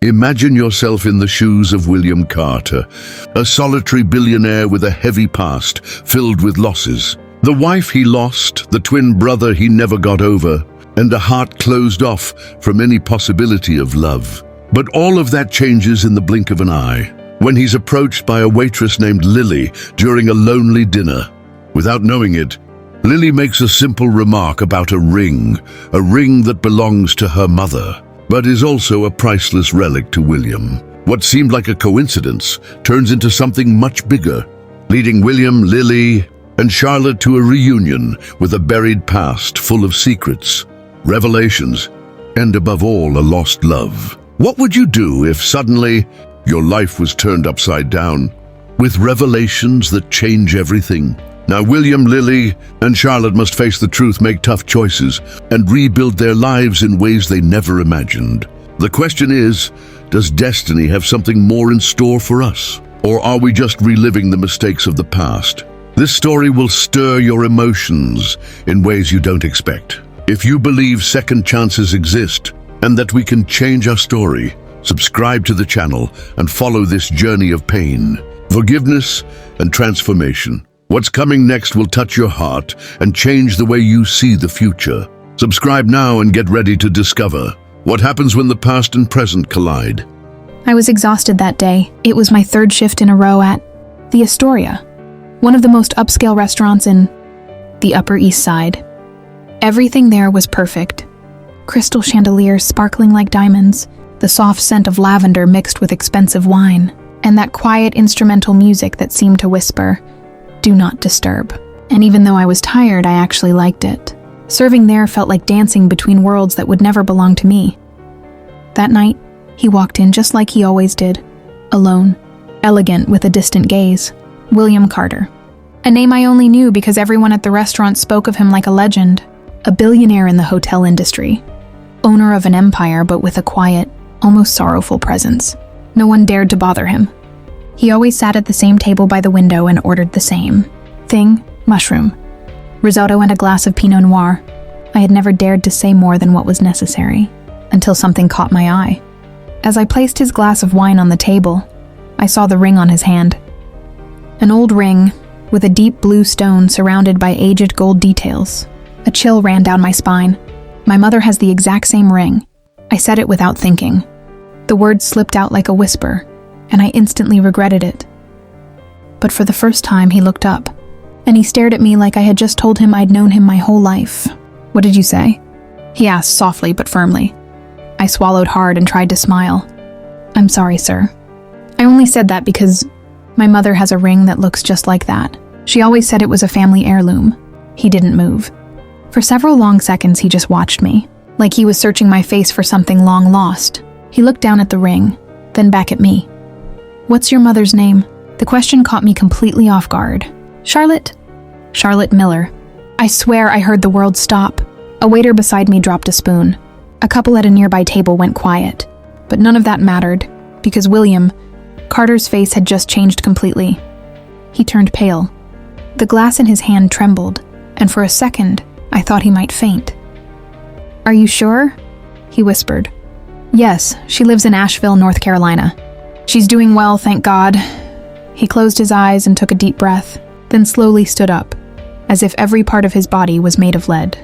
Imagine yourself in the shoes of William Carter, a solitary billionaire with a heavy past filled with losses. The wife he lost, the twin brother he never got over, and a heart closed off from any possibility of love. But all of that changes in the blink of an eye, when he's approached by a waitress named Lily during a lonely dinner. Without knowing it, Lily makes a simple remark about a ring that belongs to her mother, but is also a priceless relic to William. What seemed like a coincidence turns into something much bigger, leading William, Lily, and Charlotte to a reunion with a buried past full of secrets, revelations, and above all, a lost love. What would you do if suddenly your life was turned upside down, with revelations that change everything? Now William, Lily, and Charlotte must face the truth, make tough choices, and rebuild their lives in ways they never imagined. The question is, does destiny have something more in store for us? Or are we just reliving the mistakes of the past? This story will stir your emotions in ways you don't expect. If you believe second chances exist and that we can change our story, subscribe to the channel and follow this journey of pain, forgiveness, and transformation. What's coming next will touch your heart and change the way you see the future. Subscribe now and get ready to discover what happens when the past and present collide. I was exhausted that day. It was my third shift in a row at the Astoria, one of the most upscale restaurants in the Upper East Side. Everything there was perfect. Crystal chandeliers sparkling like diamonds, the soft scent of lavender mixed with expensive wine, and that quiet instrumental music that seemed to whisper, "Do not disturb." And even though I was tired, I actually liked it. Serving there felt like dancing between worlds that would never belong to me. That night, he walked in just like he always did, alone, elegant with a distant gaze. William Carter. A name I only knew because everyone at the restaurant spoke of him like a legend. A billionaire in the hotel industry. Owner of an empire, but with a quiet, almost sorrowful presence. No one dared to bother him. He always sat at the same table by the window and ordered the same thing: mushroom, risotto, and a glass of Pinot Noir. I had never dared to say more than what was necessary, until something caught my eye. As I placed his glass of wine on the table, I saw the ring on his hand. An old ring, with a deep blue stone surrounded by aged gold details. A chill ran down my spine. My mother has the exact same ring. I said it without thinking. The words slipped out like a whisper, and I instantly regretted it. But for the first time, he looked up, and he stared at me like I had just told him I'd known him my whole life. "What did you say?" he asked softly but firmly. I swallowed hard and tried to smile. "I'm sorry, sir. I only said that because my mother has a ring that looks just like that. She always said it was a family heirloom." He didn't move. For several long seconds, he just watched me, like he was searching my face for something long lost. He looked down at the ring, then back at me. "What's your mother's name?" The question caught me completely off guard. "Charlotte." "Charlotte Miller." I swear I heard the world stop. A waiter beside me dropped a spoon. A couple at a nearby table went quiet. But none of that mattered, because William Carter's face had just changed completely. He turned pale. The glass in his hand trembled, and for a second, I thought he might faint. "Are you sure?" he whispered. "Yes, she lives in Asheville, North Carolina. She's doing well, thank God." He closed his eyes and took a deep breath, then slowly stood up, as if every part of his body was made of lead.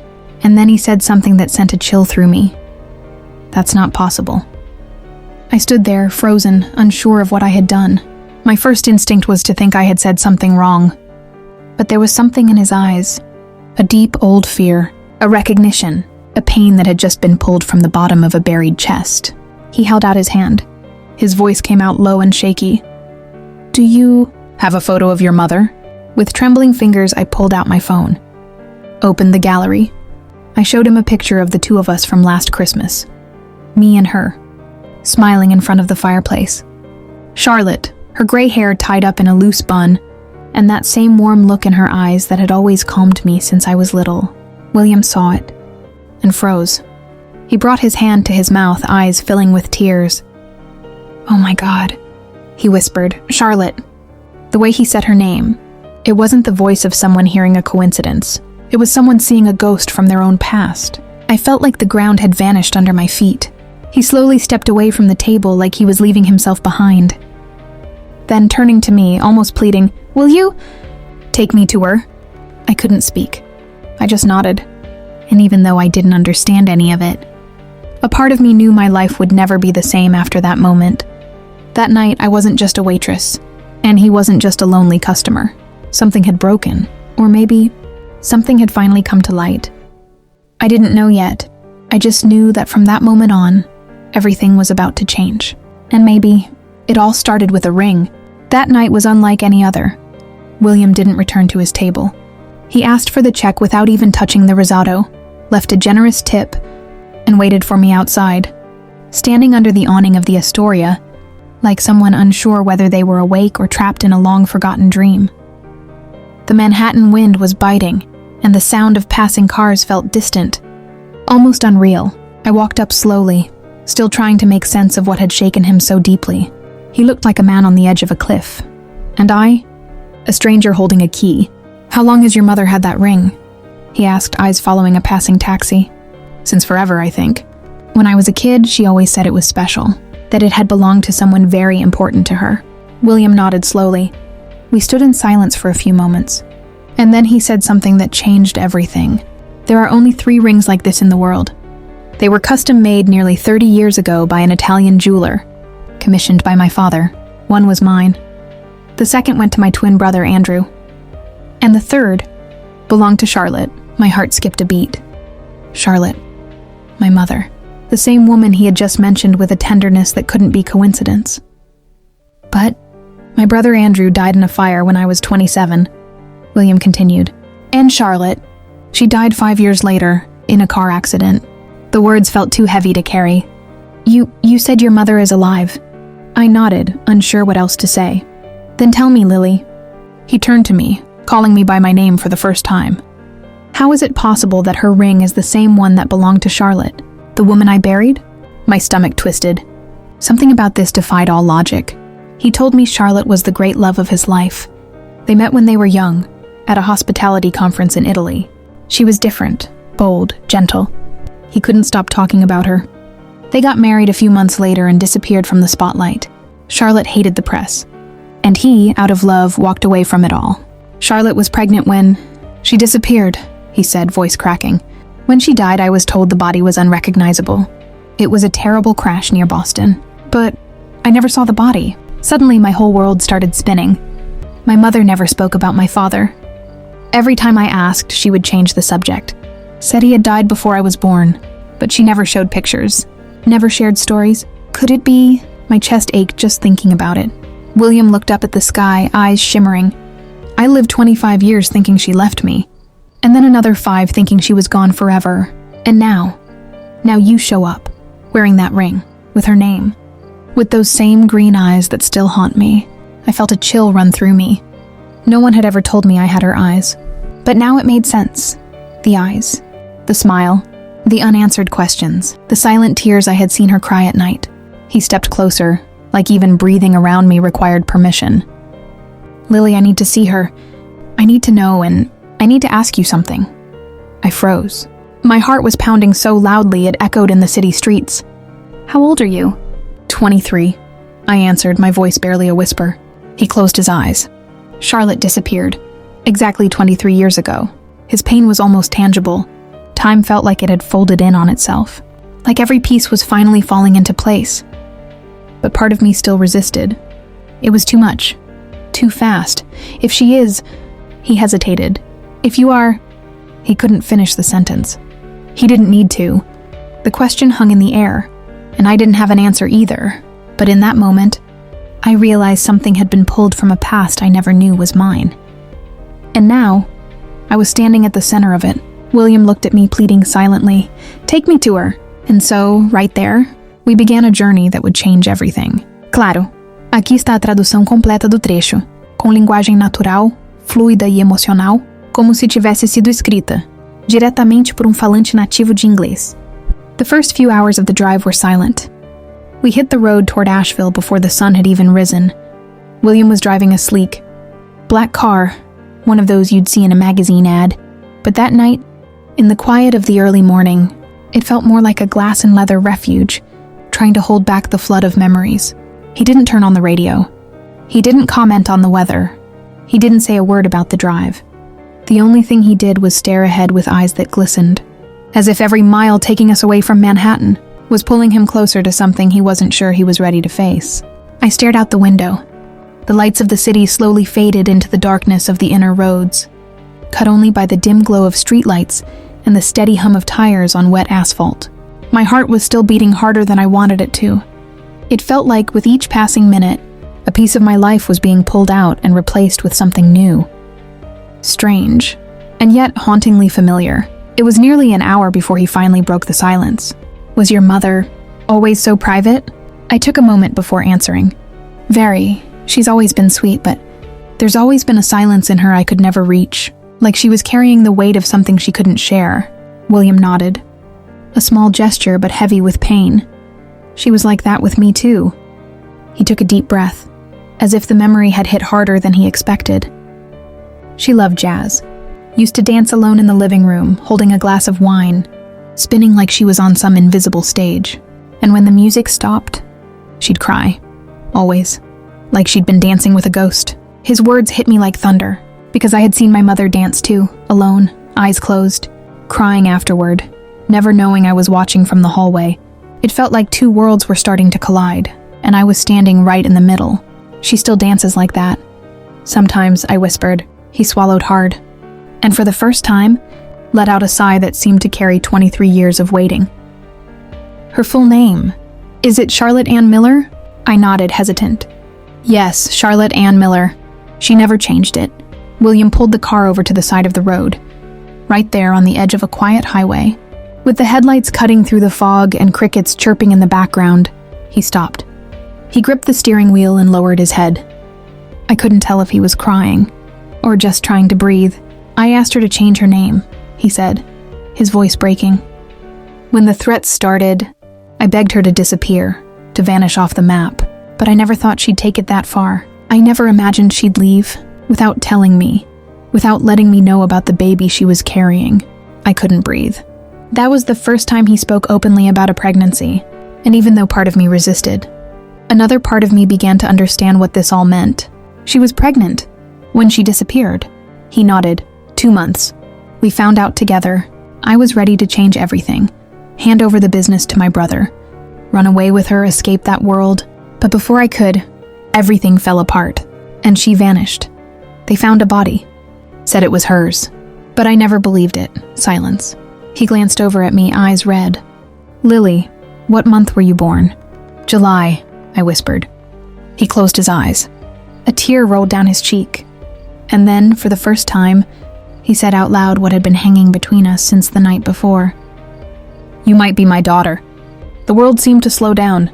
And then he said something that sent a chill through me. "That's not possible." I stood there, frozen, unsure of what I had done. My first instinct was to think I had said something wrong. But there was something in his eyes. A deep, old fear. A recognition. A pain that had just been pulled from the bottom of a buried chest. He held out his hand. His voice came out low and shaky. "Do you have a photo of your mother?" With trembling fingers, I pulled out my phone. Opened the gallery. I showed him a picture of the two of us from last Christmas. Me and her, smiling in front of the fireplace. Charlotte, her gray hair tied up in a loose bun, and that same warm look in her eyes that had always calmed me since I was little. William saw it and froze. He brought his hand to his mouth, eyes filling with tears. "Oh my God," he whispered. "Charlotte." The way he said her name, it wasn't the voice of someone hearing a coincidence. It was someone seeing a ghost from their own past. I felt like the ground had vanished under my feet. He slowly stepped away from the table like he was leaving himself behind. Then, turning to me, almost pleading, "Will you take me to her?" I couldn't speak. I just nodded. And even though I didn't understand any of it, a part of me knew my life would never be the same after that moment. That night, I wasn't just a waitress, and he wasn't just a lonely customer. Something had broken, or maybe something had finally come to light. I didn't know yet. I just knew that from that moment on, everything was about to change. And maybe it all started with a ring. That night was unlike any other. William didn't return to his table. He asked for the check without even touching the risotto, left a generous tip, and waited for me outside, standing under the awning of the Astoria, like someone unsure whether they were awake or trapped in a long-forgotten dream. The Manhattan wind was biting, and the sound of passing cars felt distant, almost unreal. I walked up slowly, still trying to make sense of what had shaken him so deeply. He looked like a man on the edge of a cliff. And I? A stranger holding a key. "How long has your mother had that ring?" he asked, eyes following a passing taxi. "Since forever, I think. When I was a kid, she always said it was special, that it had belonged to someone very important to her." William nodded slowly. We stood in silence for a few moments. And then he said something that changed everything. "There are only 3 rings like this in the world. They were custom-made nearly 30 years ago by an Italian jeweler, commissioned by my father. One was mine. The second went to my twin brother, Andrew. And the third belonged to Charlotte." My heart skipped a beat. Charlotte. My mother. The same woman he had just mentioned with a tenderness that couldn't be coincidence. "But my brother Andrew died in a fire when I was 27, William continued. "And Charlotte. She died 5 years later, in a car accident." The words felt too heavy to carry. You said your mother is alive." I nodded, unsure what else to say. "Then tell me, Lily." He turned to me, calling me by my name for the first time. "How is it possible that her ring is the same one that belonged to Charlotte, the woman I buried?" My stomach twisted. Something about this defied all logic. He told me Charlotte was the great love of his life. They met when they were young, at a hospitality conference in Italy. She was different, bold, gentle. He couldn't stop talking about her. They got married a few months later and disappeared from the spotlight. Charlotte hated the press. And he, out of love, walked away from it all. Charlotte was pregnant when she disappeared, he said, voice cracking. When she died, I was told the body was unrecognizable. It was a terrible crash near Boston. But I never saw the body. Suddenly, my whole world started spinning. My mother never spoke about my father. Every time I asked, she would change the subject. Said he had died before I was born, but she never showed pictures. Never shared stories. Could it be? My chest ached just thinking about it. William looked up at the sky, eyes shimmering. I lived 25 years thinking she left me, and then another 5 thinking she was gone forever. And now you show up, wearing that ring, with her name, with those same green eyes that still haunt me. I felt a chill run through me. No one had ever told me I had her eyes, but now it made sense. The eyes, the smile, the unanswered questions, the silent tears I had seen her cry at night. He stepped closer, like even breathing around me required permission. Lily, I need to see her. I need to know, and I need to ask you something. I froze. My heart was pounding so loudly it echoed in the city streets. How old are you? 23, I answered, my voice barely a whisper. He closed his eyes. Charlotte disappeared, exactly 23 years ago. His pain was almost tangible. Time felt like it had folded in on itself, like every piece was finally falling into place. But part of me still resisted. It was too much. Too fast. If she is... He hesitated. If you are... He couldn't finish the sentence. He didn't need to. The question hung in the air, and I didn't have an answer either. But in that moment, I realized something had been pulled from a past I never knew was mine. And now, I was standing at the center of it. William looked at me, pleading silently, "Take me to her." And so, right there, we began a journey that would change everything. Claro, aqui está a tradução completa do trecho, com linguagem natural, fluida e emocional, como se tivesse sido escrita, diretamente por falante nativo de inglês. The first few hours of the drive were silent. We hit the road toward Asheville before the sun had even risen. William was driving a sleek, black car, one of those you'd see in a magazine ad. But that night, in the quiet of the early morning, it felt more like a glass and leather refuge, trying to hold back the flood of memories. He didn't turn on the radio. He didn't comment on the weather. He didn't say a word about the drive. The only thing he did was stare ahead with eyes that glistened, as if every mile taking us away from Manhattan was pulling him closer to something he wasn't sure he was ready to face. I stared out the window. The lights of the city slowly faded into the darkness of the inner roads, cut only by the dim glow of streetlights and the steady hum of tires on wet asphalt. My heart was still beating harder than I wanted it to. It felt like with each passing minute, a piece of my life was being pulled out and replaced with something new. Strange, and yet hauntingly familiar. It was nearly an hour before he finally broke the silence. "Was your mother always so private?" I took a moment before answering. "Very. She's always been sweet, but there's always been a silence in her I could never reach, like she was carrying the weight of something she couldn't share." William nodded. A small gesture, but heavy with pain. "She was like that with me too." He took a deep breath, as if the memory had hit harder than he expected. "She loved jazz. Used to dance alone in the living room, holding a glass of wine, spinning like she was on some invisible stage. And when the music stopped, she'd cry. Always. Like she'd been dancing with a ghost." His words hit me like thunder, because I had seen my mother dance too, alone, eyes closed, crying afterward, never knowing I was watching from the hallway. It felt like two worlds were starting to collide, and I was standing right in the middle. "She still dances like that." "Sometimes," I whispered. He swallowed hard, and for the first time, let out a sigh that seemed to carry 23 years of waiting. "Her full name. Is it Charlotte Ann Miller?" I nodded, hesitant. "Yes, Charlotte Ann Miller. She never changed it." William pulled the car over to the side of the road, right there on the edge of a quiet highway. With the headlights cutting through the fog and crickets chirping in the background, he stopped. He gripped the steering wheel and lowered his head. I couldn't tell if he was crying, or just trying to breathe. "I asked her to change her name," he said, his voice breaking. "When the threats started, I begged her to disappear, to vanish off the map, but I never thought she'd take it that far. I never imagined she'd leave, without telling me, without letting me know about the baby she was carrying." I couldn't breathe. That was the first time he spoke openly about a pregnancy, and even though part of me resisted, another part of me began to understand what this all meant. She was pregnant when she disappeared. He nodded. 2 months. We found out together. I was ready to change everything, hand over the business to my brother, run away with her, escape that world. But before I could, everything fell apart, and she vanished. They found a body, said it was hers, but I never believed it. Silence. He glanced over at me, eyes red. "Lily, what month were you born?" "July," I whispered. He closed his eyes. A tear rolled down his cheek. And then, for the first time, he said out loud what had been hanging between us since the night before. "You might be my daughter." The world seemed to slow down.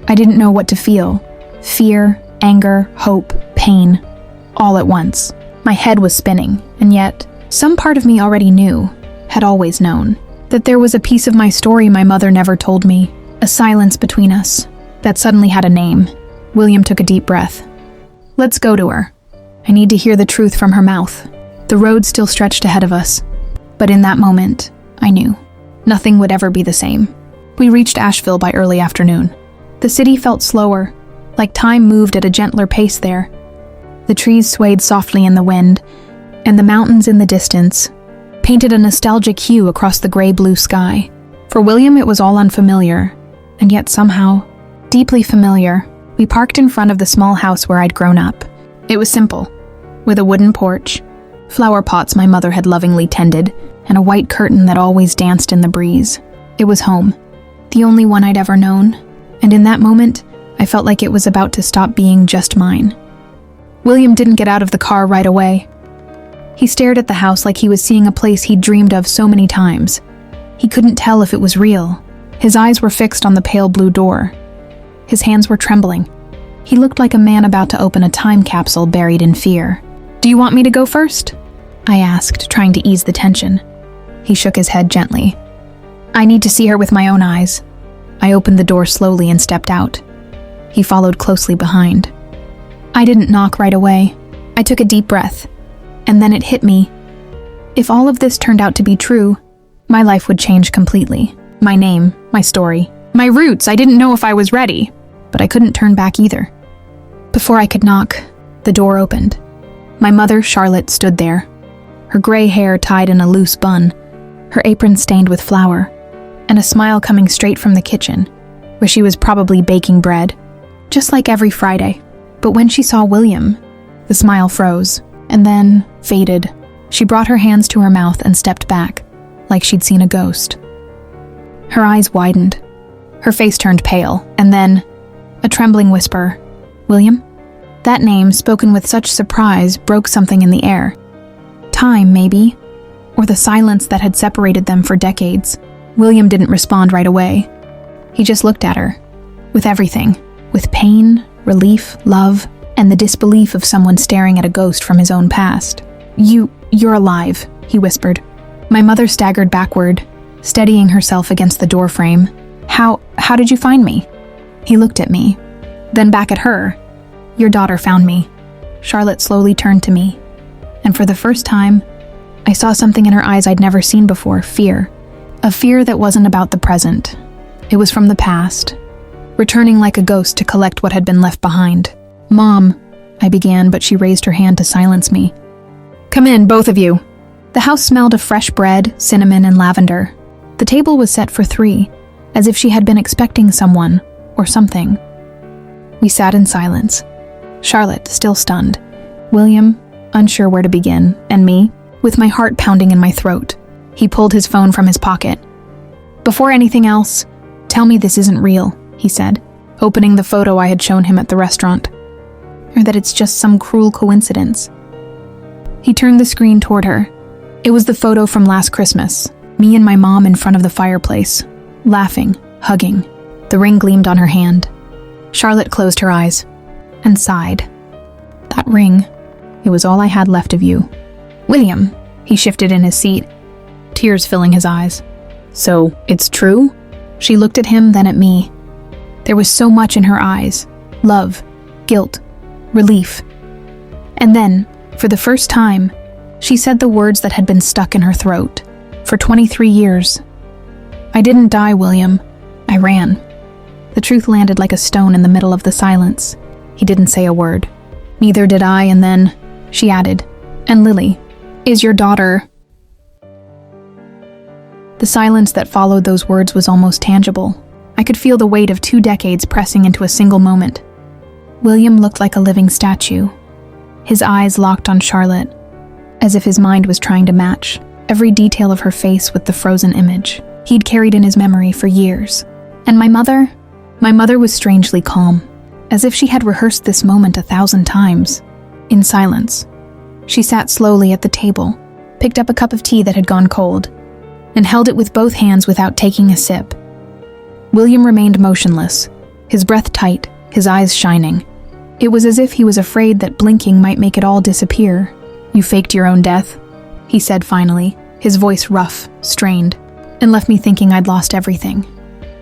I didn't know what to feel. Fear, anger, hope, pain, all at once. My head was spinning, and yet, some part of me already knew, had always known, that there was a piece of my story my mother never told me, a silence between us, that suddenly had a name. William took a deep breath. "Let's go to her. I need to hear the truth from her mouth." The road still stretched ahead of us, but in that moment, I knew. Nothing would ever be the same. We reached Asheville by early afternoon. The city felt slower, like time moved at a gentler pace there. The trees swayed softly in the wind, and the mountains in the distance painted a nostalgic hue across the gray-blue sky. For William, it was all unfamiliar, and yet somehow, deeply familiar. We parked in front of the small house where I'd grown up. It was simple, with a wooden porch, flower pots my mother had lovingly tended, and a white curtain that always danced in the breeze. It was home, the only one I'd ever known, and in that moment, I felt like it was about to stop being just mine. William didn't get out of the car right away. He stared at the house like he was seeing a place he'd dreamed of so many times. He couldn't tell if it was real. His eyes were fixed on the pale blue door. His hands were trembling. He looked like a man about to open a time capsule buried in fear. "Do you want me to go first?" I asked, trying to ease the tension. He shook his head gently. "I need to see her with my own eyes." I opened the door slowly and stepped out. He followed closely behind. I didn't knock right away. I took a deep breath, and then it hit me. If all of this turned out to be true, my life would change completely. My name, my story, My roots, I didn't know if I was ready, but I couldn't turn back either. Before I could knock, the door opened. My mother, Charlotte, stood there, her gray hair tied in a loose bun, her apron stained with flour, and a smile coming straight from the kitchen, where she was probably baking bread, just like every Friday. But when she saw William, the smile froze, and then faded. She brought her hands to her mouth and stepped back, like she'd seen a ghost. Her eyes widened. Her face turned pale, and then, a trembling whisper, "William?" That name, spoken with such surprise, broke something in the air. Time, maybe, or the silence that had separated them for decades. William didn't respond right away. He just looked at her, with everything, with pain, relief, love, and the disbelief of someone staring at a ghost from his own past. You're alive," he whispered. My mother staggered backward, steadying herself against the doorframe. How did you find me?" He looked at me, then back at her. "Your daughter found me." Charlotte slowly turned to me, and for the first time, I saw something in her eyes I'd never seen before, fear. A fear that wasn't about the present. It was from the past, returning like a ghost to collect what had been left behind. "Mom," I began, but she raised her hand to silence me. "Come in, both of you." The house smelled of fresh bread, cinnamon, and lavender. The table was set for 3, as if she had been expecting someone or something. We sat in silence. Charlotte, still stunned. William, unsure where to begin, and me, with my heart pounding in my throat. He pulled his phone from his pocket. "Before anything else, tell me this isn't real," he said, opening the photo I had shown him at the restaurant. "Or that it's just some cruel coincidence." He turned the screen toward her. It was the photo from last Christmas, me and my mom in front of the fireplace, laughing, hugging. The ring gleamed on her hand. Charlotte closed her eyes and sighed. "That ring, it was all I had left of you." "William," he shifted in his seat, tears filling his eyes. "So, it's true?" She looked at him, then at me. There was so much in her eyes. Love, guilt, relief. And then, for the first time, she said the words that had been stuck in her throat. For 23 years. "I didn't die, William. I ran." The truth landed like a stone in the middle of the silence. He didn't say a word. "Neither did I," and then, she added, "And Lily, is your daughter..." The silence that followed those words was almost tangible. I could feel the weight of 2 decades pressing into a single moment. William looked like a living statue. His eyes locked on Charlotte, as if his mind was trying to match every detail of her face with the frozen image he'd carried in his memory for years. And my mother was strangely calm, as if she had rehearsed this moment 1,000 times. In silence, she sat slowly at the table, picked up a cup of tea that had gone cold, and held it with both hands without taking a sip. William remained motionless, his breath tight, his eyes shining. It was as if he was afraid that blinking might make it all disappear. "You faked your own death," he said finally, his voice rough, strained, and left me thinking I'd lost everything.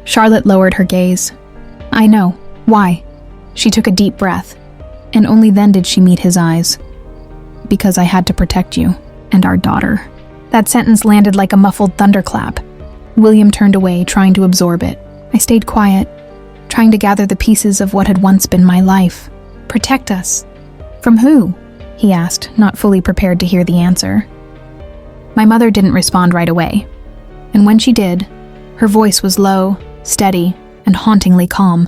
Charlotte lowered her gaze. "I know. Why?" She took a deep breath, and only then did she meet his eyes. "Because I had to protect you, and our daughter." That sentence landed like a muffled thunderclap. William turned away, trying to absorb it. I stayed quiet, trying to gather the pieces of what had once been my life. "Protect us." "From who?" he asked, not fully prepared to hear the answer. My mother didn't respond right away, and when she did, her voice was low, steady, and hauntingly calm.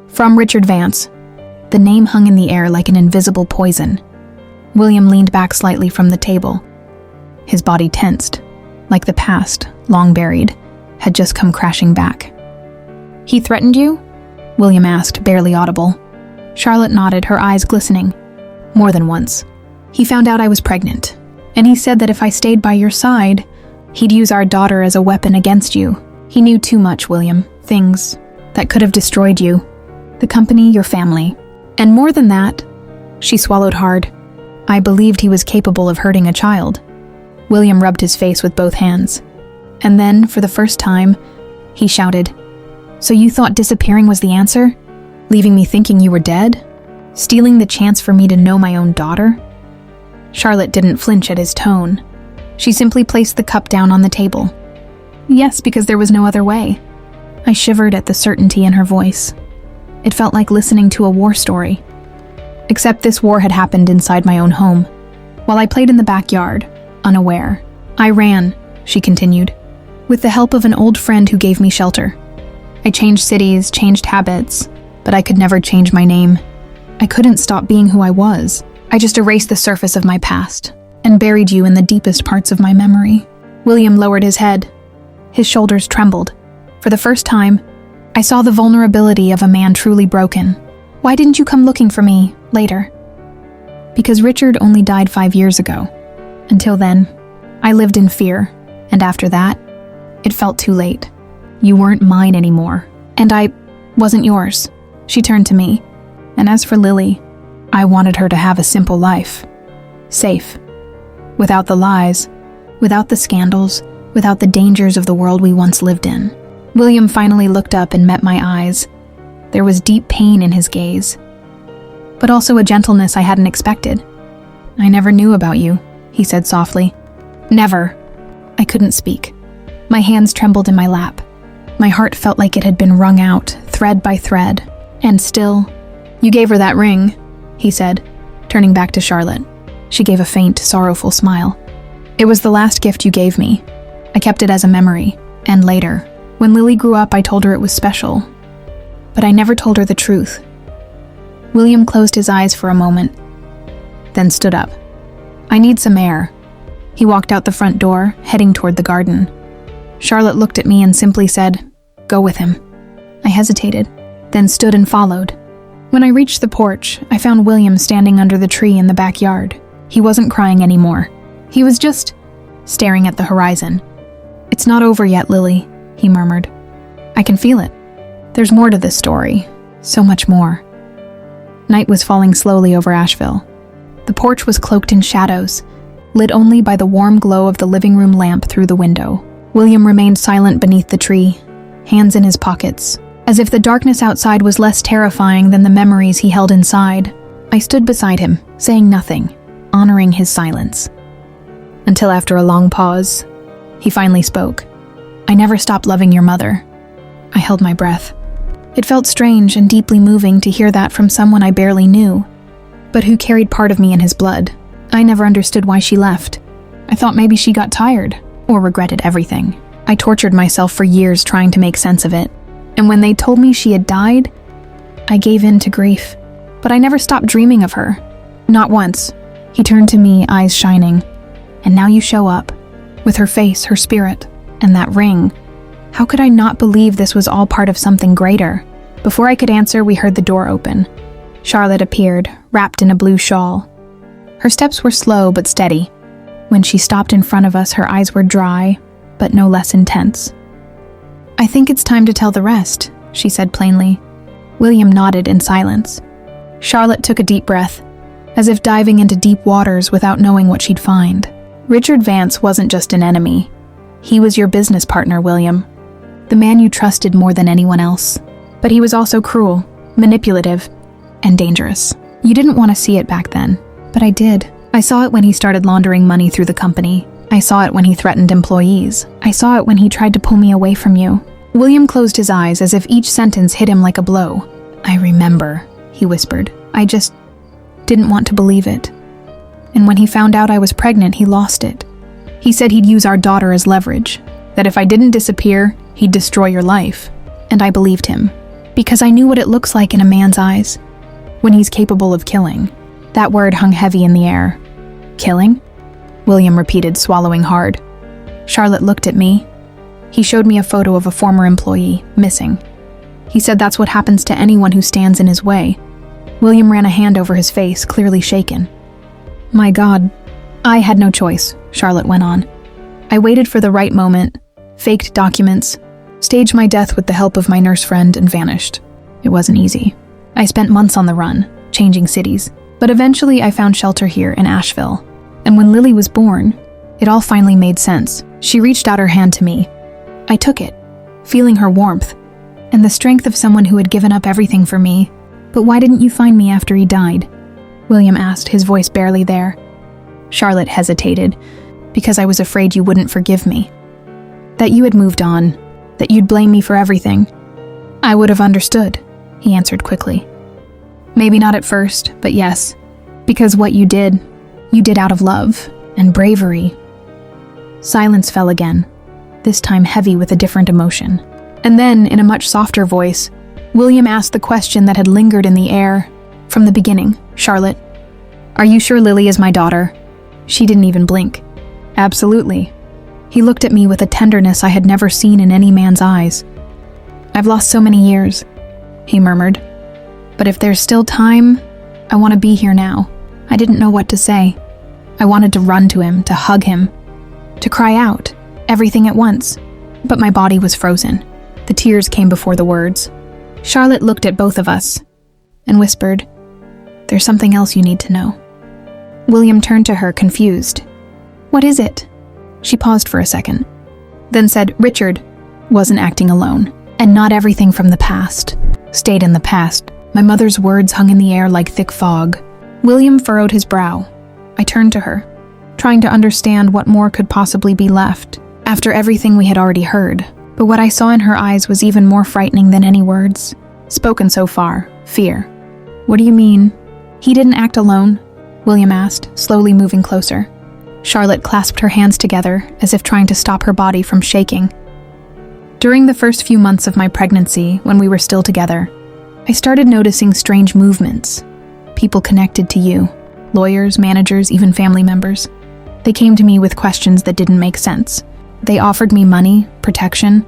"From Richard Vance." The name hung in the air like an invisible poison. William leaned back slightly from the table. His body tensed, like the past, long buried, had just come crashing back. "He threatened you?" William asked, barely audible. Charlotte nodded, her eyes glistening. "More than once. He found out I was pregnant, and he said that if I stayed by your side, he'd use our daughter as a weapon against you. He knew too much, William. Things that could have destroyed you, the company, your family. And more than that," she swallowed hard, "I believed he was capable of hurting a child." William rubbed his face with both hands. And then, for the first time, he shouted, "So you thought disappearing was the answer? Leaving me thinking you were dead? Stealing the chance for me to know my own daughter?" Charlotte didn't flinch at his tone. She simply placed the cup down on the table. "Yes, because there was no other way. I shivered at the certainty in her voice. It felt like listening to a war story. Except this war had happened inside my own home. While I played in the backyard, unaware. I ran, she continued, with the help of an old friend who gave me shelter. I changed cities, changed habits, but I could never change my name. I couldn't stop being who I was. I just erased the surface of my past and buried you in the deepest parts of my memory. William lowered his head. His shoulders trembled. For the first time, I saw the vulnerability of a man truly broken. Why didn't you come looking for me later? Because Richard only died 5 years ago. Until then, I lived in fear, and after that, it felt too late. You weren't mine anymore, and I wasn't yours. She turned to me, and as for Lily, I wanted her to have a simple life. Safe. Without the lies, without the scandals, without the dangers of the world we once lived in. William finally looked up and met my eyes. There was deep pain in his gaze, but also a gentleness I hadn't expected. I never knew about you, he said softly. Never. I couldn't speak. My hands trembled in my lap. My heart felt like it had been wrung out, thread by thread. And still, you gave her that ring, he said, turning back to Charlotte. She gave a faint, sorrowful smile. It was the last gift you gave me. I kept it as a memory, and later, when Lily grew up, I told her it was special. But I never told her the truth. William closed his eyes for a moment, then stood up. I need some air. He walked out the front door, heading toward the garden. Charlotte looked at me and simply said, "Go with him." I hesitated, then stood and followed. When I reached the porch, I found William standing under the tree in the backyard. He wasn't crying anymore. He was just staring at the horizon. "It's not over yet, Lily," he murmured. "I can feel it. There's more to this story. So much more." Night was falling slowly over Asheville. The porch was cloaked in shadows, lit only by the warm glow of the living room lamp through the window. William remained silent beneath the tree, hands in his pockets, as if the darkness outside was less terrifying than the memories he held inside. I stood beside him, saying nothing, honoring his silence. Until after a long pause, he finally spoke. "I never stopped loving your mother." I held my breath. It felt strange and deeply moving to hear that from someone I barely knew, but who carried part of me in his blood. I never understood why she left. I thought maybe she got tired, or regretted everything. I tortured myself for years trying to make sense of it, and when they told me she had died, I gave in to grief. But I never stopped dreaming of her. Not once. He turned to me, eyes shining. "And now you show up, with her face, her spirit, and that ring. How could I not believe this was all part of something greater?" Before I could answer, we heard the door open. Charlotte appeared, wrapped in a blue shawl. Her steps were slow but steady. When she stopped in front of us, her eyes were dry, but no less intense. "I think it's time to tell the rest," she said plainly. William nodded in silence. Charlotte took a deep breath, as if diving into deep waters without knowing what she'd find. "Richard Vance wasn't just an enemy. He was your business partner, William. The man you trusted more than anyone else. But he was also cruel, manipulative, and dangerous. You didn't want to see it back then, but I did. I saw it when he started laundering money through the company. I saw it when he threatened employees. I saw it when he tried to pull me away from you." William closed his eyes as if each sentence hit him like a blow. "I remember," he whispered. "I just didn't want to believe it. And when he found out I was pregnant, he lost it. He said he'd use our daughter as leverage, that if I didn't disappear, he'd destroy your life. And I believed him, because I knew what it looks like in a man's eyes, when he's capable of killing." That word hung heavy in the air. "Killing?" William repeated, swallowing hard. Charlotte looked at me. He showed me a photo of a former employee, missing. He said that's what happens to anyone who stands in his way. William ran a hand over his face, clearly shaken. "My God, I had no choice," Charlotte went on. "I waited for the right moment, faked documents, staged my death with the help of my nurse friend, and vanished. It wasn't easy. I spent months on the run, changing cities, but eventually I found shelter here in Asheville. And when Lily was born, it all finally made sense. She reached out her hand to me. I took it, feeling her warmth, and the strength of someone who had given up everything for me. But why didn't you find me after he died?" William asked, his voice barely there. Charlotte hesitated, "Because I was afraid you wouldn't forgive me. That you had moved on, that you'd blame me for everything. I would have understood, he answered quickly. Maybe not at first, but yes, because what you did out of love and bravery. Silence fell again, this time heavy with a different emotion. And then, in a much softer voice, William asked the question that had lingered in the air from the beginning. Charlotte, are you sure Lily is my daughter? She didn't even blink. Absolutely. He looked at me with a tenderness I had never seen in any man's eyes. I've lost so many years, he murmured. But if there's still time, I want to be here now. I didn't know what to say. I wanted to run to him, to hug him, to cry out, everything at once. But my body was frozen. The tears came before the words. Charlotte looked at both of us and whispered, "There's something else you need to know." William turned to her, confused. "What is it?" She paused for a second, then said Richard wasn't acting alone, and not everything from the past stayed in the past. My mother's words hung in the air like thick fog. William furrowed his brow. I turned to her, trying to understand what more could possibly be left after everything we had already heard. But what I saw in her eyes was even more frightening than any words spoken so far. Fear. What do you mean? He didn't act alone, William asked, slowly moving closer. Charlotte clasped her hands together as if trying to stop her body from shaking. During the first few months of my pregnancy, when we were still together, I started noticing strange movements. People connected to you, lawyers, managers, even family members. They came to me with questions that didn't make sense. They offered me money, protection,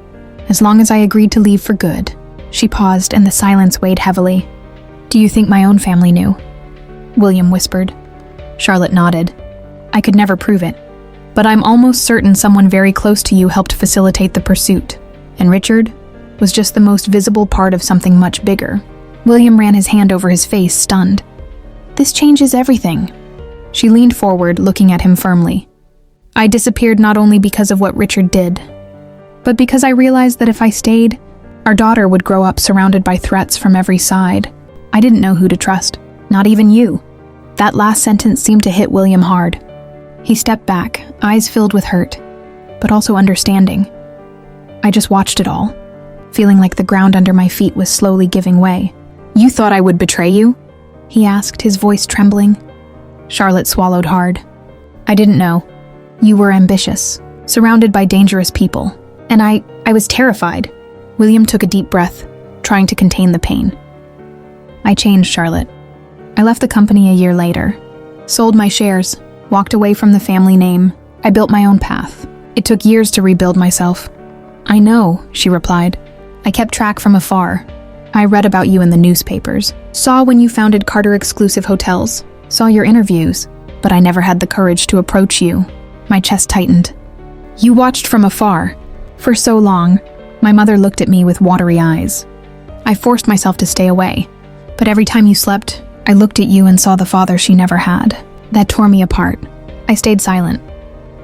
as long as I agreed to leave for good. She paused and the silence weighed heavily. Do you think my own family knew? William whispered. Charlotte nodded. I could never prove it, but I'm almost certain someone very close to you helped facilitate the pursuit, and Richard was just the most visible part of something much bigger. William ran his hand over his face, stunned. This changes everything. She leaned forward, looking at him firmly. I disappeared not only because of what Richard did, but because I realized that if I stayed, our daughter would grow up surrounded by threats from every side. I didn't know who to trust, not even you. That last sentence seemed to hit William hard. He stepped back, eyes filled with hurt, but also understanding. I just watched it all, feeling like the ground under my feet was slowly giving way. You thought I would betray you? He asked, his voice trembling. Charlotte swallowed hard. I didn't know. You were ambitious, surrounded by dangerous people, and I was terrified. William took a deep breath, trying to contain the pain. I changed, Charlotte. I left the company a year later, sold my shares, walked away from the family name. I built my own path. It took years to rebuild myself. I know, she replied. I kept track from afar. I read about you in the newspapers, saw when you founded Carter Exclusive Hotels, saw your interviews, but I never had the courage to approach you. My chest tightened. You watched from afar. For so long, my mother looked at me with watery eyes. I forced myself to stay away, but every time you slept, I looked at you and saw the father she never had. That tore me apart. I stayed silent,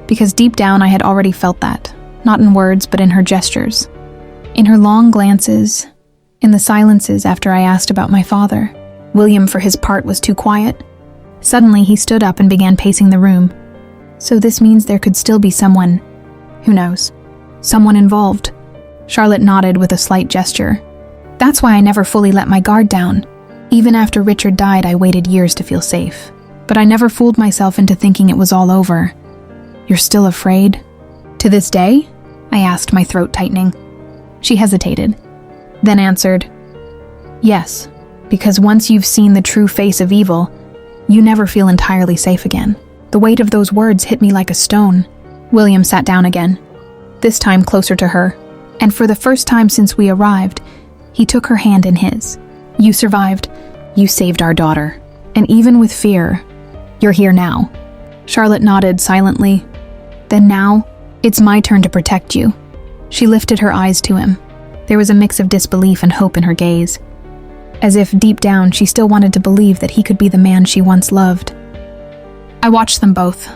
because deep down I had already felt that, not in words but in her gestures, in her long glances, in the silences after I asked about my father. William, for his part, was too quiet. Suddenly, he stood up and began pacing the room. So this means there could still be someone, who knows, someone involved. Charlotte nodded with a slight gesture. That's why I never fully let my guard down. Even after Richard died, I waited years to feel safe. But I never fooled myself into thinking it was all over. You're still afraid? To this day? I asked, my throat tightening. She hesitated, then answered, yes, because once you've seen the true face of evil, you never feel entirely safe again. The weight of those words hit me like a stone. William sat down again, this time closer to her, and for the first time since we arrived, he took her hand in his. You survived. You saved our daughter. And even with fear, you're here now. Charlotte nodded silently. Then now, it's my turn to protect you. She lifted her eyes to him. There was a mix of disbelief and hope in her gaze, as if deep down she still wanted to believe that he could be the man she once loved. I watched them both.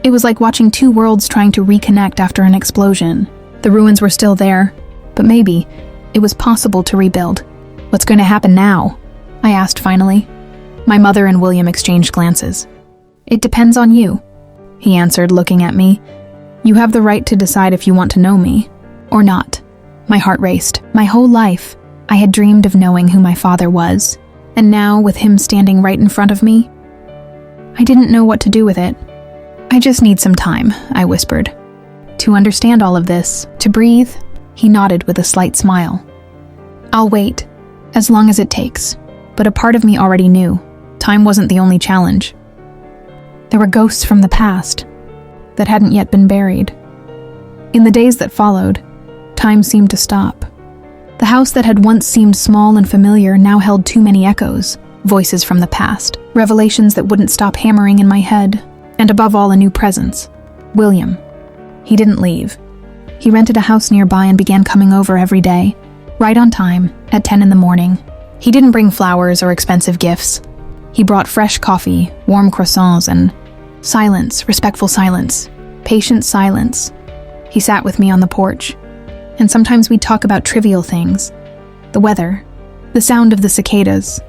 It was like watching two worlds trying to reconnect after an explosion. The ruins were still there, but maybe it was possible to rebuild. What's going to happen now? I asked finally. My mother and William exchanged glances. It depends on you, he answered, looking at me. You have the right to decide if you want to know me or not. My heart raced. My whole life, I had dreamed of knowing who my father was, and now, with him standing right in front of me, I didn't know what to do with it. "I just need some time," I whispered. "To understand all of this, to breathe." He nodded with a slight smile. "I'll wait, as long as it takes." But a part of me already knew time wasn't the only challenge. There were ghosts from the past that hadn't yet been buried. In the days that followed, time seemed to stop. The house that had once seemed small and familiar now held too many echoes, voices from the past, revelations that wouldn't stop hammering in my head, and above all, a new presence. William. He didn't leave. He rented a house nearby and began coming over every day, right on time, at 10 in the morning. He didn't bring flowers or expensive gifts. He brought fresh coffee, warm croissants, and silence, respectful silence, patient silence. He sat with me on the porch, and sometimes we'd talk about trivial things. The weather, the sound of the cicadas,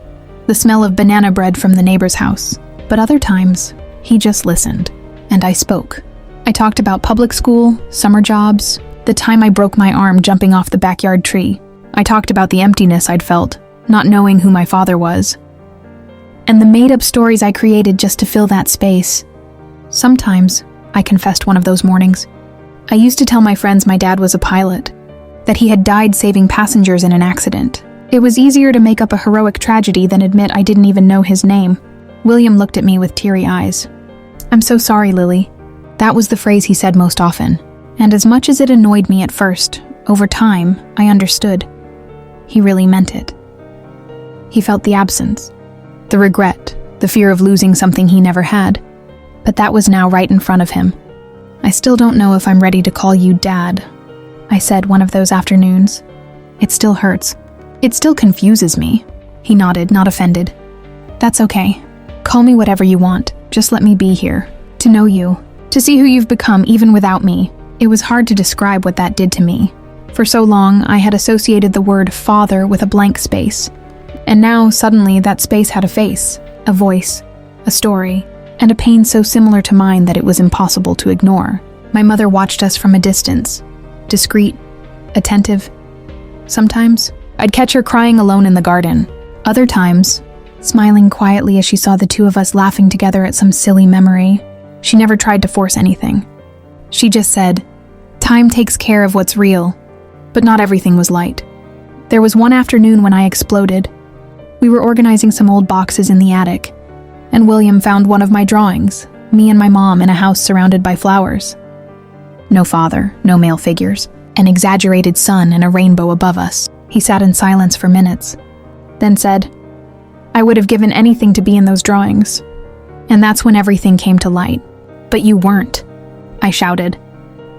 the smell of banana bread from the neighbor's house. But other times, he just listened, and I spoke. I talked about public school, summer jobs, the time I broke my arm jumping off the backyard tree. I talked about the emptiness I'd felt, not knowing who my father was, and the made-up stories I created just to fill that space. Sometimes, I confessed one of those mornings, I used to tell my friends my dad was a pilot, that he had died saving passengers in an accident. It was easier to make up a heroic tragedy than admit I didn't even know his name. William looked at me with teary eyes. "I'm so sorry, Lily." That was the phrase he said most often, and as much as it annoyed me at first, over time, I understood. He really meant it. He felt the absence, the regret, the fear of losing something he never had. But that was now right in front of him. "I still don't know if I'm ready to call you Dad," I said one of those afternoons. "It still hurts. It still confuses me." He nodded, not offended. "That's okay. Call me whatever you want. Just let me be here. To know you. To see who you've become even without me." It was hard to describe what that did to me. For so long, I had associated the word father with a blank space. And now, suddenly, that space had a face, a voice, a story, and a pain so similar to mine that it was impossible to ignore. My mother watched us from a distance, discreet, attentive. Sometimes, I'd catch her crying alone in the garden. Other times, smiling quietly as she saw the two of us laughing together at some silly memory. She never tried to force anything. She just said, "Time takes care of what's real." But not everything was light. There was one afternoon when I exploded. We were organizing some old boxes in the attic, and William found one of my drawings, me and my mom in a house surrounded by flowers. No father, no male figures, an exaggerated sun and a rainbow above us. He sat in silence for minutes, then said, "I would have given anything to be in those drawings." And that's when everything came to light. "But you weren't," I shouted.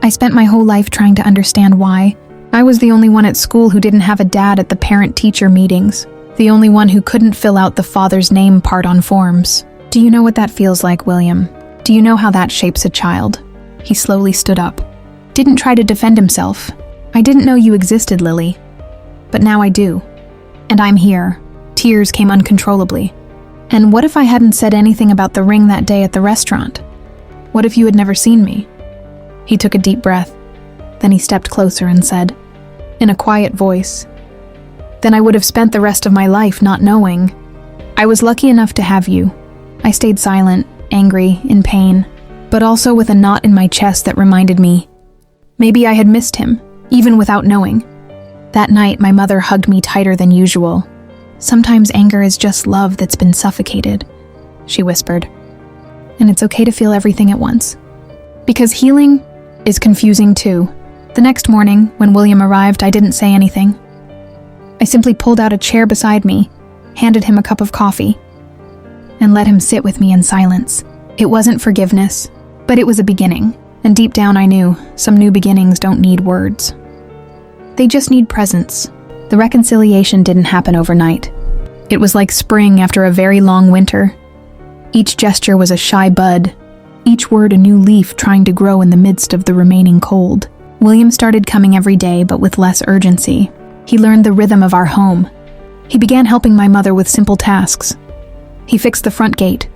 I spent my whole life trying to understand why. I was the only one at school who didn't have a dad at the parent-teacher meetings. The only one who couldn't fill out the father's name part on forms. "Do you know what that feels like, William? Do you know how that shapes a child?" He slowly stood up. Didn't try to defend himself. "I didn't know you existed, Lily. But now I do. And I'm here." Tears came uncontrollably. "And what if I hadn't said anything about the ring that day at the restaurant? What if you had never seen me?" He took a deep breath. Then he stepped closer and said, in a quiet voice, "Then I would have spent the rest of my life not knowing. I was lucky enough to have you." I stayed silent, angry, in pain, but also with a knot in my chest that reminded me, maybe I had missed him, even without knowing. That night, my mother hugged me tighter than usual. "Sometimes anger is just love that's been suffocated," she whispered. "And it's okay to feel everything at once. Because healing is confusing too." The next morning, when William arrived, I didn't say anything. I simply pulled out a chair beside me, handed him a cup of coffee, and let him sit with me in silence. It wasn't forgiveness, but it was a beginning, and deep down I knew some new beginnings don't need words. They just need presence. The reconciliation didn't happen overnight. It was like spring after a very long winter. Each gesture was a shy bud, each word a new leaf trying to grow in the midst of the remaining cold. William started coming every day, but with less urgency. He learned the rhythm of our home. He began helping my mother with simple tasks. He fixed the front gate,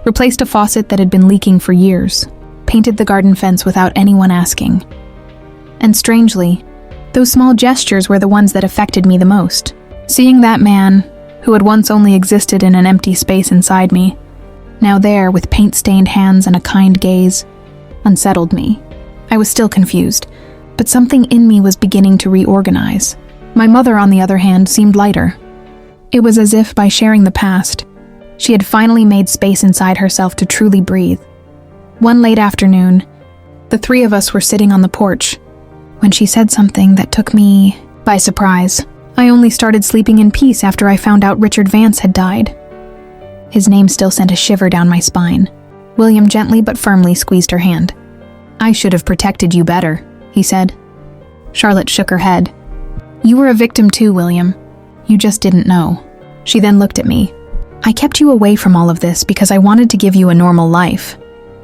replaced a faucet that had been leaking for years, painted the garden fence without anyone asking. And strangely, those small gestures were the ones that affected me the most. Seeing that man, who had once only existed in an empty space inside me, now there with paint-stained hands and a kind gaze, unsettled me. I was still confused, but something in me was beginning to reorganize. My mother, on the other hand, seemed lighter. It was as if, by sharing the past, she had finally made space inside herself to truly breathe. One late afternoon, the three of us were sitting on the porch when she said something that took me by surprise. I only started sleeping in peace after I found out Richard Vance had died. His name still sent a shiver down my spine. William gently but firmly squeezed her hand. "I should have protected you better," he said. Charlotte shook her head. "You were a victim too, William. You just didn't know." She then looked at me. "I kept you away from all of this because I wanted to give you a normal life.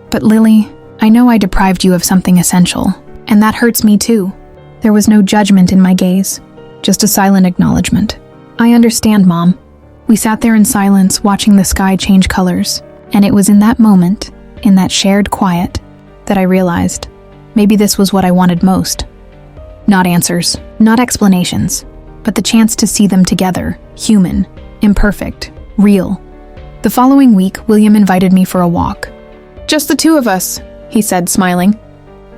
But Lily, I know I deprived you of something essential, and that hurts me too." There was no judgment in my gaze, just a silent acknowledgement. "I understand, Mom." We sat there in silence, watching the sky change colors, and it was in that moment, in that shared quiet, that I realized maybe this was what I wanted most. Not answers, not explanations, but the chance to see them together, human, imperfect, real. The following week, William invited me for a walk. "Just the two of us," he said, smiling.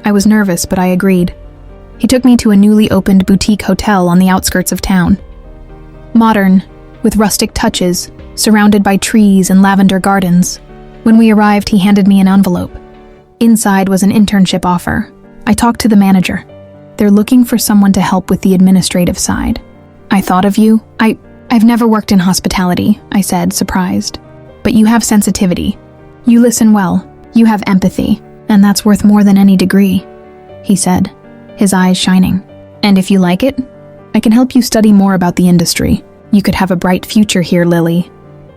I was nervous, but I agreed. He took me to a newly opened boutique hotel on the outskirts of town. Modern, with rustic touches, surrounded by trees and lavender gardens. When we arrived, he handed me an envelope. Inside was an internship offer. I talked to the manager. "They're looking for someone to help with the administrative side." "I thought of you. I've never worked in hospitality," I said, surprised. "But you have sensitivity. You listen well. You have empathy, and that's worth more than any degree," he said, his eyes shining. "And if you like it, I can help you study more about the industry. You could have a bright future here, Lily.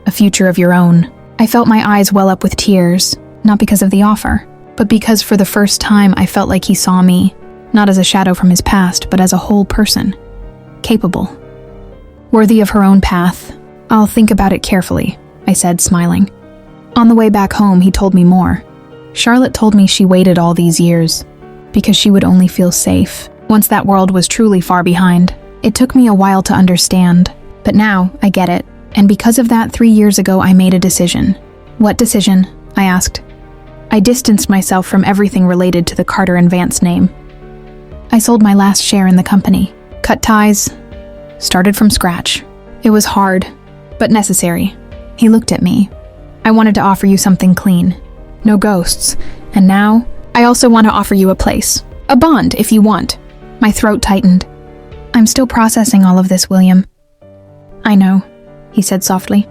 A future of your own." I felt my eyes well up with tears, not because of the offer, but because for the first time I felt like he saw me, not as a shadow from his past, but as a whole person. Capable. Worthy of her own path. "I'll think about it carefully," I said, smiling. On the way back home, he told me more. Charlotte told me she waited all these years because she would only feel safe once that world was truly far behind. It took me a while to understand, but now I get it. And because of that, 3 years ago, I made a decision. "What decision?" I asked. I distanced myself from everything related to the Carter and Vance name. I sold my last share in the company, cut ties, started from scratch. It was hard, but necessary. He looked at me. "I wanted to offer you something clean. No ghosts. And now, I also want to offer you a place. A bond, if you want." My throat tightened. "I'm still processing all of this, William." "I know," he said softly.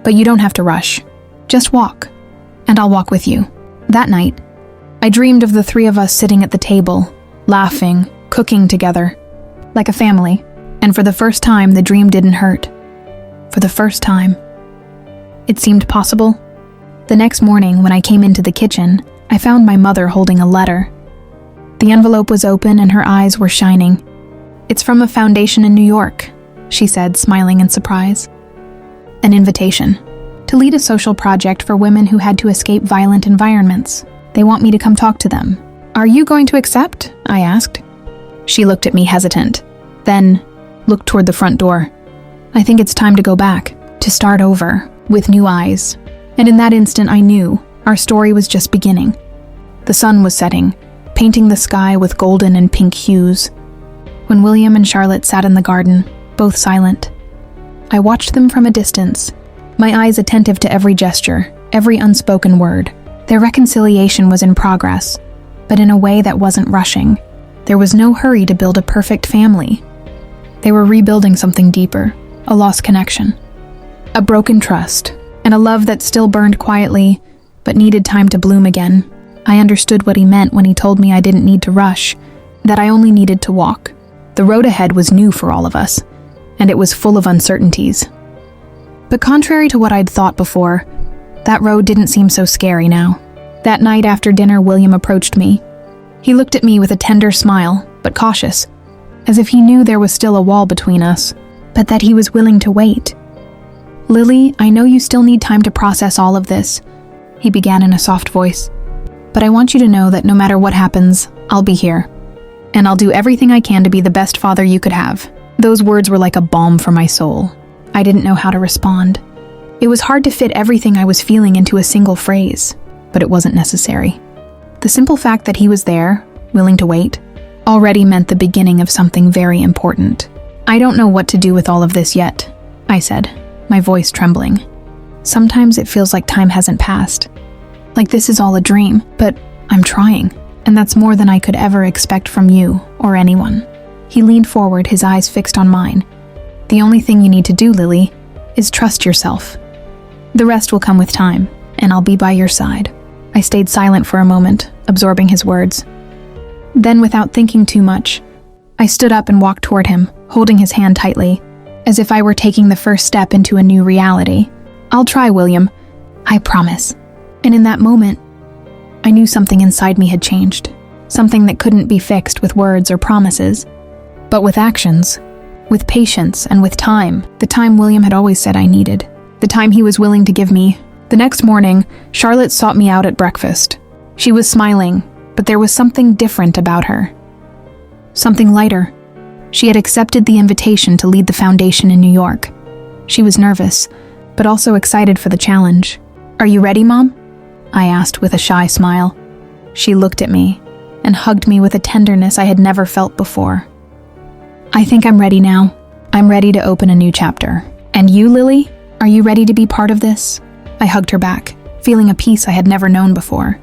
"But you don't have to rush. Just walk, and I'll walk with you." That night, I dreamed of the three of us sitting at the table, laughing, cooking together, like a family. And for the first time, the dream didn't hurt. For the first time. It seemed possible. The next morning, when I came into the kitchen, I found my mother holding a letter. The envelope was open and her eyes were shining. "It's from a foundation in New York," she said, smiling in surprise. "An invitation to lead a social project for women who had to escape violent environments. They want me to come talk to them." "Are you going to accept?" I asked. She looked at me hesitant, then looked toward the front door. "I think it's time to go back, to start over, with new eyes." And in that instant I knew our story was just beginning. The sun was setting, painting the sky with golden and pink hues. When William and Charlotte sat in the garden, both silent, I watched them from a distance, my eyes attentive to every gesture, every unspoken word. Their reconciliation was in progress, but in a way that wasn't rushing. There was no hurry to build a perfect family. They were rebuilding something deeper, a lost connection, a broken trust, and a love that still burned quietly, but needed time to bloom again. I understood what he meant when he told me I didn't need to rush, that I only needed to walk. The road ahead was new for all of us, and it was full of uncertainties. But contrary to what I'd thought before, that road didn't seem so scary now. That night after dinner, William approached me. He looked at me with a tender smile, but cautious, as if he knew there was still a wall between us, but that he was willing to wait. "Lily, I know you still need time to process all of this," he began in a soft voice. "But I want you to know that no matter what happens, I'll be here. And I'll do everything I can to be the best father you could have. Those words were like a balm for my soul. I didn't know how to respond. It was hard to fit everything I was feeling into a single phrase, but it wasn't necessary. The simple fact that he was there, willing to wait, already meant the beginning of something very important. "I don't know what to do with all of this yet," I said, my voice trembling. "Sometimes it feels like time hasn't passed. Like this is all a dream, but I'm trying, and that's more than I could ever expect from you or anyone." He leaned forward, his eyes fixed on mine. "The only thing you need to do, Lily, is trust yourself. The rest will come with time, and I'll be by your side." I stayed silent for a moment, absorbing his words. Then, without thinking too much, I stood up and walked toward him, holding his hand tightly, as if I were taking the first step into a new reality. "I'll try, William. I promise." And in that moment, I knew something inside me had changed. Something that couldn't be fixed with words or promises, but with actions, with patience, and with time. The time William had always said I needed. The time he was willing to give me. The next morning, Charlotte sought me out at breakfast. She was smiling, but there was something different about her. Something lighter. She had accepted the invitation to lead the foundation in New York. She was nervous, but also excited for the challenge. "Are you ready, Mom?" I asked with a shy smile. She looked at me and hugged me with a tenderness I had never felt before. "I think I'm ready now. I'm ready to open a new chapter. And you, Lily? Are you ready to be part of this?" I hugged her back, feeling a peace I had never known before.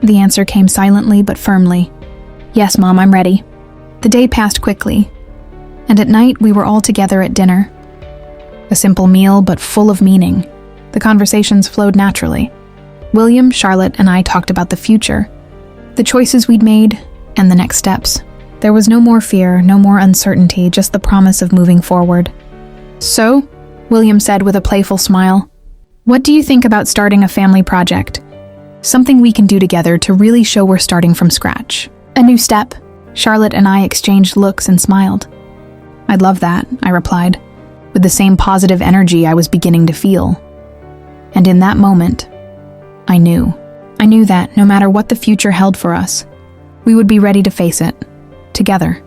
The answer came silently but firmly. "Yes, Mom, I'm ready." The day passed quickly, and at night we were all together at dinner. A simple meal, but full of meaning. The conversations flowed naturally. William, Charlotte, and I talked about the future, the choices we'd made, and the next steps. There was no more fear, no more uncertainty, just the promise of moving forward. "So," William said with a playful smile, "what do you think about starting a family project? Something we can do together to really show we're starting from scratch. A new step." Charlotte and I exchanged looks and smiled. "I'd love that," I replied, with the same positive energy I was beginning to feel. And in that moment, I knew. I knew that no matter what the future held for us, we would be ready to face it, together.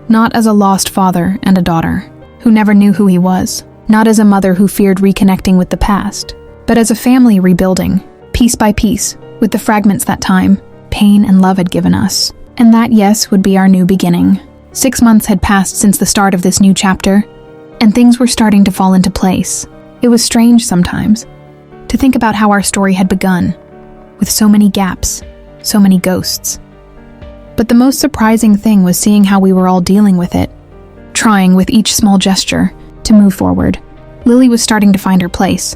Not as a lost father and a daughter, who never knew who he was. Not as a mother who feared reconnecting with the past, but as a family rebuilding, piece by piece, with the fragments that time, pain, and love had given us. And that, yes, would be our new beginning. 6 months had passed since the start of this new chapter, and things were starting to fall into place. It was strange sometimes to think about how our story had begun, with so many gaps, so many ghosts. But the most surprising thing was seeing how we were all dealing with it, trying with each small gesture to move forward. Lily was starting to find her place.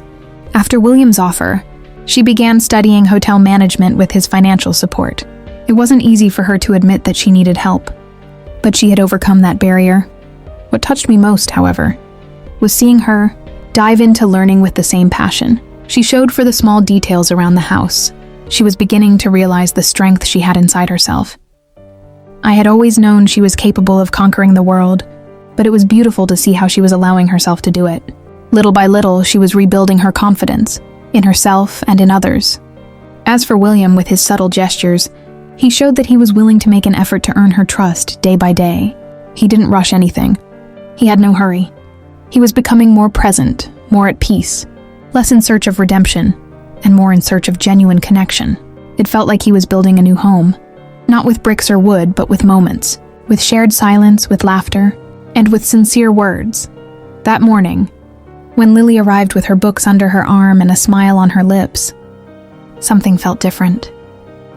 After William's offer, she began studying hotel management with his financial support. It wasn't easy for her to admit that she needed help, but she had overcome that barrier. What touched me most, however, was seeing her dive into learning with the same passion. She showed for the small details around the house. She was beginning to realize the strength she had inside herself. I had always known she was capable of conquering the world, but it was beautiful to see how she was allowing herself to do it. Little by little, she was rebuilding her confidence, in herself and in others. As for William, with his subtle gestures, he showed that he was willing to make an effort to earn her trust day by day. He didn't rush anything. He had no hurry. He was becoming more present, more at peace, less in search of redemption, and more in search of genuine connection. It felt like he was building a new home, not with bricks or wood, but with moments, with shared silence, with laughter, and with sincere words. That morning, when Lily arrived with her books under her arm and a smile on her lips, something felt different.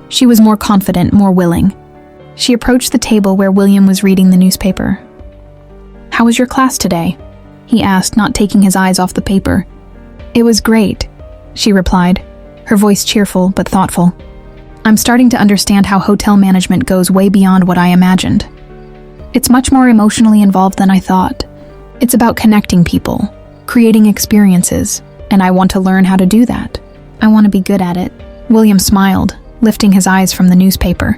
She was more confident, more willing. She approached the table where William was reading the newspaper. "How was your class today?" he asked, not taking his eyes off the paper. "It was great," she replied, her voice cheerful but thoughtful. "I'm starting to understand how hotel management goes way beyond what I imagined. It's much more emotionally involved than I thought. It's about connecting people, creating experiences, and I want to learn how to do that. I want to be good at it." William smiled, lifting his eyes from the newspaper.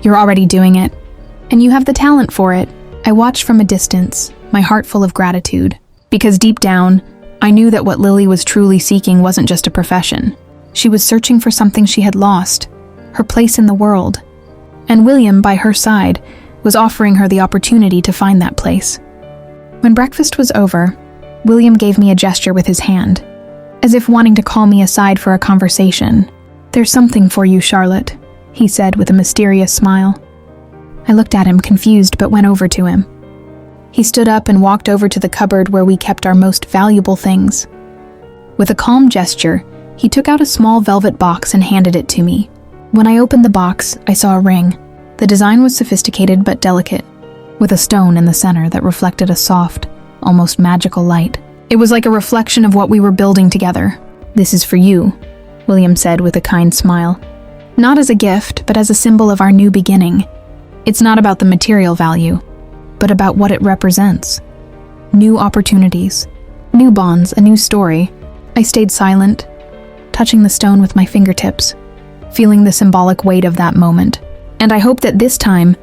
"You're already doing it, and you have the talent for it." I watched from a distance, my heart full of gratitude, because deep down, I knew that what Lily was truly seeking wasn't just a profession. She was searching for something she had lost, her place in the world. And William, by her side, was offering her the opportunity to find that place. When breakfast was over, William gave me a gesture with his hand, as if wanting to call me aside for a conversation. "There's something for you, Charlotte," he said with a mysterious smile. I looked at him confused but went over to him. He stood up and walked over to the cupboard where we kept our most valuable things. With a calm gesture, he took out a small velvet box and handed it to me. When I opened the box, I saw a ring. The design was sophisticated but delicate, with a stone in the center that reflected a soft, almost magical light. It was like a reflection of what we were building together. "This is for you," William said with a kind smile. "Not as a gift, but as a symbol of our new beginning. It's not about the material value, but about what it represents. New opportunities, new bonds, a new story." I stayed silent, touching the stone with my fingertips, feeling the symbolic weight of that moment. "And I hope that this time,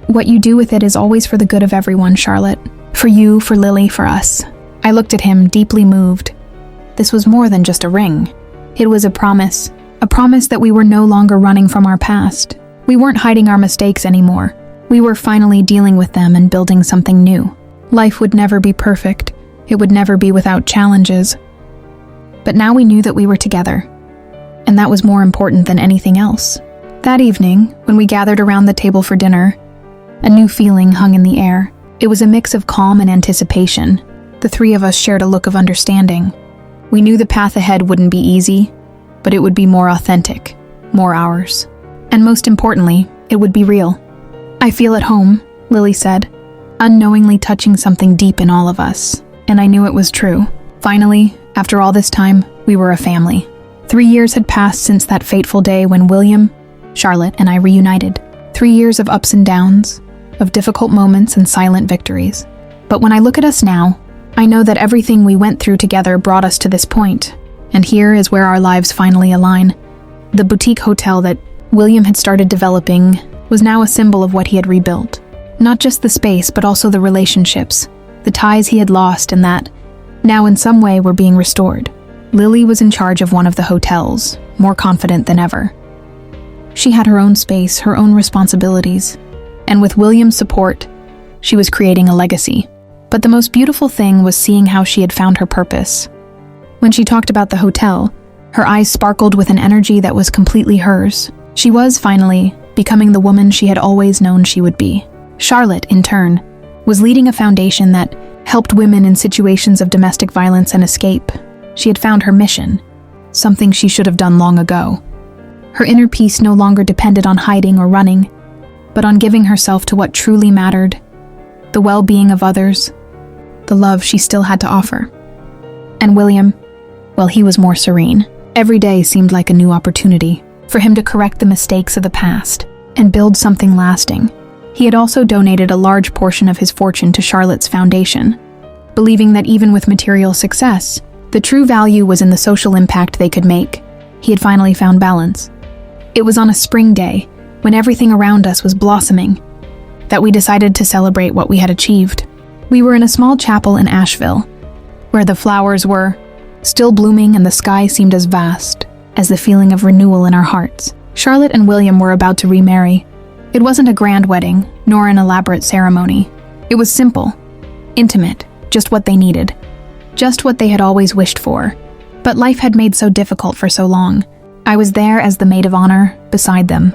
what you do with it is always for the good of everyone, Charlotte. For you, for Lily, for us." I looked at him, deeply moved. This was more than just a ring. It was a promise that we were no longer running from our past. We weren't hiding our mistakes anymore. We were finally dealing with them and building something new. Life would never be perfect. It would never be without challenges. But now we knew that we were together, and that was more important than anything else. That evening, when we gathered around the table for dinner, a new feeling hung in the air. It was a mix of calm and anticipation. The three of us shared a look of understanding. We knew the path ahead wouldn't be easy, but it would be more authentic, more ours. And most importantly, it would be real. "I feel at home," Lily said, unknowingly touching something deep in all of us. And I knew it was true. Finally, after all this time, we were a family. 3 years had passed since that fateful day when William, Charlotte, and I reunited. 3 years of ups and downs, of difficult moments and silent victories. But when I look at us now, I know that everything we went through together brought us to this point. And here is where our lives finally align. The boutique hotel that William had started developing was now a symbol of what he had rebuilt. Not just the space, but also the relationships, the ties he had lost and that, now in some way, were being restored. Lily was in charge of one of the hotels, more confident than ever. She had her own space, her own responsibilities, and with William's support, she was creating a legacy. But the most beautiful thing was seeing how she had found her purpose. When she talked about the hotel, her eyes sparkled with an energy that was completely hers. She was, finally, becoming the woman she had always known she would be. Charlotte, in turn, was leading a foundation that helped women in situations of domestic violence and escape. She had found her mission, something she should have done long ago. Her inner peace no longer depended on hiding or running, but on giving herself to what truly mattered, the well-being of others, the love she still had to offer. And William, well, he was more serene. Every day seemed like a new opportunity for him to correct the mistakes of the past and build something lasting. He had also donated a large portion of his fortune to Charlotte's foundation, believing that even with material success, the true value was in the social impact they could make. He had finally found balance. It was on a spring day, when everything around us was blossoming, that we decided to celebrate what we had achieved. We were in a small chapel in Asheville, where the flowers were still blooming and the sky seemed as vast as the feeling of renewal in our hearts. Charlotte and William were about to remarry. It wasn't a grand wedding, nor an elaborate ceremony. It was simple, intimate, just what they needed, just what they had always wished for. But life had made so difficult for so long. I was there as the maid of honor, beside them.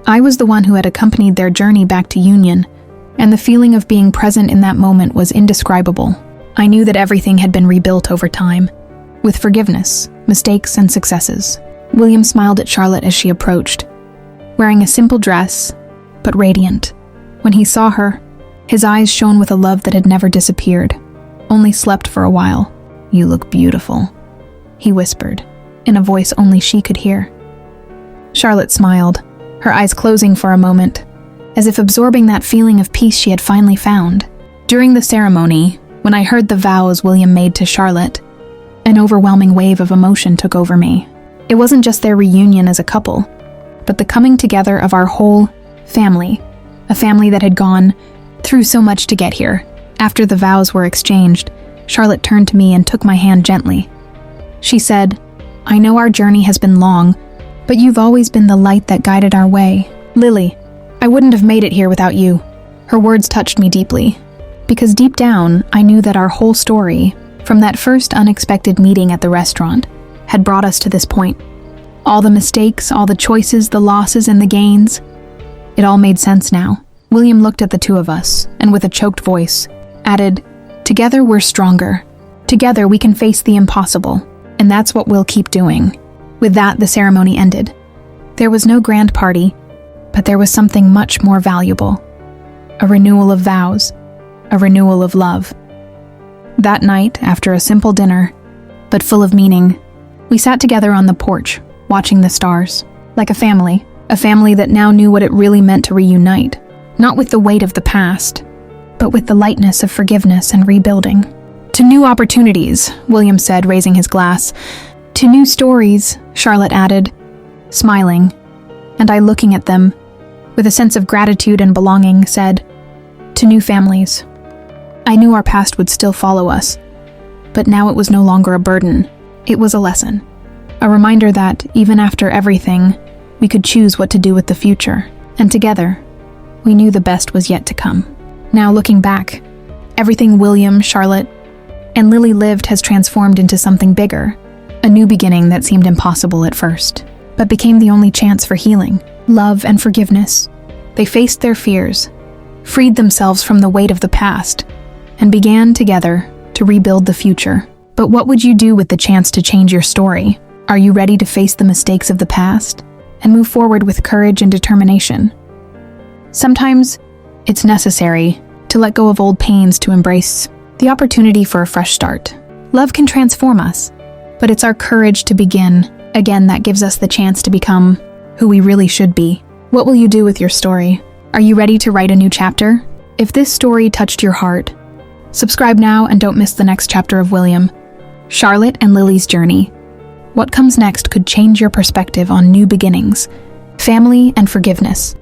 I was the one who had accompanied their journey back to Union, and the feeling of being present in that moment was indescribable. I knew that everything had been rebuilt over time, with forgiveness, mistakes, and successes. William smiled at Charlotte as she approached, wearing a simple dress, but radiant. When he saw her, his eyes shone with a love that had never disappeared, only slept for a while. "You look beautiful," he whispered, in a voice only she could hear. Charlotte smiled, her eyes closing for a moment, as if absorbing that feeling of peace she had finally found. During the ceremony, when I heard the vows William made to Charlotte, an overwhelming wave of emotion took over me. It wasn't just their reunion as a couple, but the coming together of our whole family, a family that had gone through so much to get here. After the vows were exchanged, Charlotte turned to me and took my hand gently. She said, "I know our journey has been long, but you've always been the light that guided our way. Lily, I wouldn't have made it here without you." Her words touched me deeply, because deep down, I knew that our whole story, from that first unexpected meeting at the restaurant, had brought us to this point. All the mistakes, all the choices, the losses and the gains, it all made sense now. William looked at the two of us, and with a choked voice, added, "Together we're stronger. Together we can face the impossible, and that's what we'll keep doing." With that, the ceremony ended. There was no grand party, but there was something much more valuable. A renewal of vows, a renewal of love. That night, after a simple dinner, but full of meaning, we sat together on the porch, watching the stars, like a family that now knew what it really meant to reunite, not with the weight of the past, but with the lightness of forgiveness and rebuilding. "To new opportunities," William said, raising his glass. "To new stories," Charlotte added, smiling, and I, looking at them, with a sense of gratitude and belonging, said, "To new families." I knew our past would still follow us, but now it was no longer a burden. It was a lesson. A reminder that, even after everything, we could choose what to do with the future. And together, we knew the best was yet to come. Now, looking back, everything William, Charlotte, and Lily lived has transformed into something bigger. A new beginning that seemed impossible at first, but became the only chance for healing, love, and forgiveness. They faced their fears, freed themselves from the weight of the past, and began together to rebuild the future. But what would you do with the chance to change your story? Are you ready to face the mistakes of the past and move forward with courage and determination? Sometimes it's necessary to let go of old pains to embrace the opportunity for a fresh start. Love can transform us, but it's our courage to begin again that gives us the chance to become who we really should be. What will you do with your story? Are you ready to write a new chapter? If this story touched your heart, subscribe now and don't miss the next chapter of William, Charlotte, and Lily's journey. What comes next could change your perspective on new beginnings, family, and forgiveness.